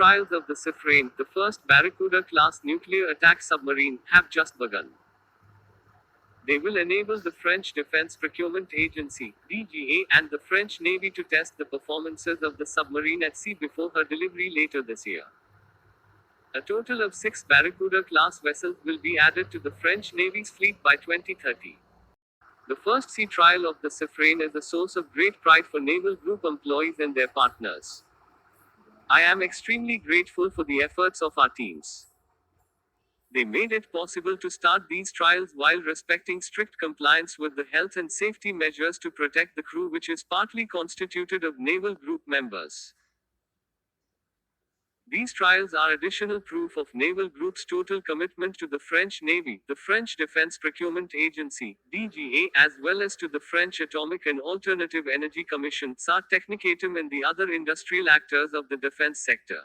trials of the Suffren, the first Barracuda-class nuclear attack submarine, have just begun. They will enable the French Defence Procurement Agency (DGA) and the French Navy to test the performances of the submarine at sea before her delivery later this year. A total of 6 Barracuda-class vessels will be added to the French Navy's fleet by 2030. The first sea trial of the Suffren is a source of great pride for Naval Group employees and their partners. I am extremely grateful for the efforts of our teams. They made it possible to start these trials while respecting strict compliance with the health and safety measures to protect the crew, which is partly constituted of Naval Group members. These trials are additional proof of Naval Group's total commitment to the French Navy, the French Defence Procurement Agency (DGA), as well as to the French Atomic and Alternative Energy Commission (SAR Technicatum) and the other industrial actors of the defense sector.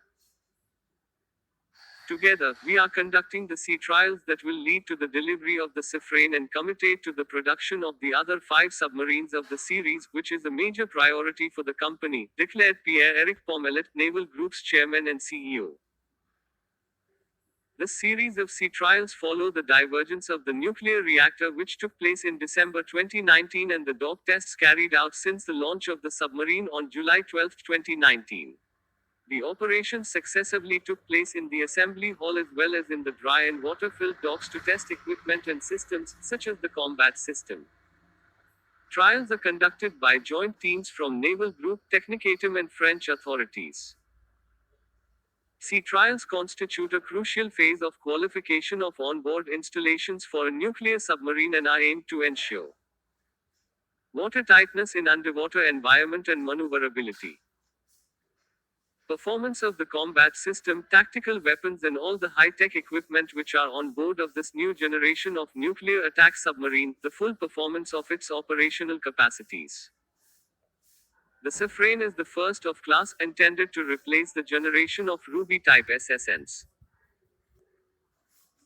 Together, we are conducting the sea trials that will lead to the delivery of the Suffren and committed to the production of the other 5 submarines of the series, which is a major priority for the company, declared Pierre-Éric Pommelet, Naval Group's chairman and CEO. This series of sea trials follow the divergence of the nuclear reactor, which took place in December 2019, and the dog tests carried out since the launch of the submarine on July 12, 2019. The operations successively took place in the assembly hall as well as in the dry and water-filled docks to test equipment and systems, such as the combat system. Trials are conducted by joint teams from Naval Group, Technicatum and French authorities. Sea trials constitute a crucial phase of qualification of onboard installations for a nuclear submarine and are aimed to ensure watertightness in underwater environment and maneuverability. Performance of the combat system, tactical weapons and all the high-tech equipment which are on board of this new generation of nuclear attack submarine, the full performance of its operational capacities. The Suffren is the first of class, intended to replace the generation of Ruby-type SSNs.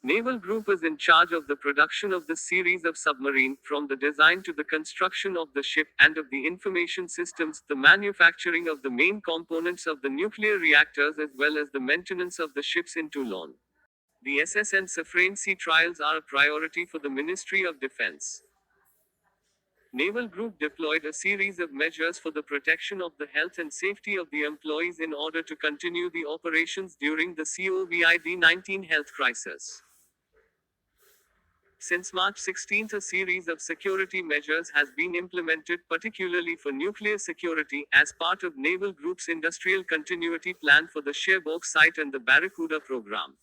Naval Group is in charge of the production of this series of submarine, from the design to the construction of the ship, and of the information systems, the manufacturing of the main components of the nuclear reactors as well as the maintenance of the ships in Toulon. The SSN Suffren sea trials are a priority for the Ministry of Defense. Naval Group deployed a series of measures for the protection of the health and safety of the employees in order to continue the operations during the COVID-19 health crisis. Since March 16, a series of security measures has been implemented, particularly for nuclear security, as part of Naval Group's industrial continuity plan for the Cherbourg site and the Barracuda program.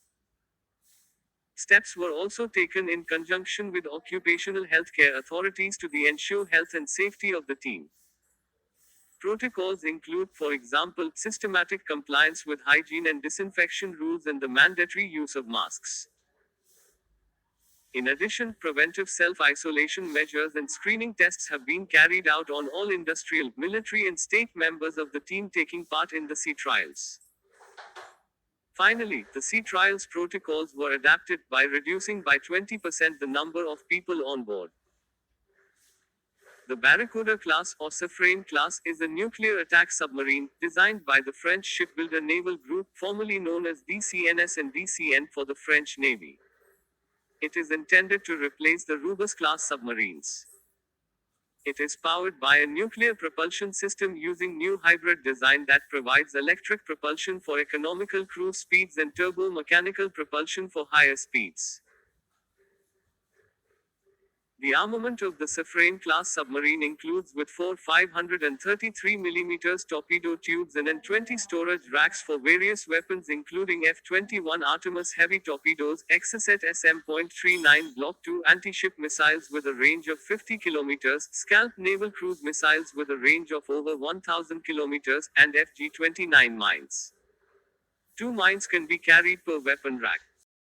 Steps were also taken in conjunction with occupational healthcare authorities to ensure health and safety of the team. Protocols include, for example, systematic compliance with hygiene and disinfection rules and the mandatory use of masks. In addition, preventive self-isolation measures and screening tests have been carried out on all industrial, military and state members of the team taking part in the sea trials. Finally, the sea trials protocols were adapted by reducing by 20% the number of people on board. The Barracuda-class or Suffren-class is a nuclear attack submarine, designed by the French shipbuilder Naval Group, formerly known as DCNS and DCN for the French Navy. It is intended to replace the Rubis-class submarines. It is powered by a nuclear propulsion system using new hybrid design that provides electric propulsion for economical cruise speeds and turbo-mechanical propulsion for higher speeds. The armament of the Suffren-class submarine includes with 4 533mm torpedo tubes and 20 storage racks for various weapons including F-21 Artemis heavy torpedoes, Exocet SM.39 Block 2 anti-ship missiles with a range of 50 km, Scalp naval cruise missiles with a range of over 1,000 km, and FG-29 mines. 2 mines can be carried per weapon rack.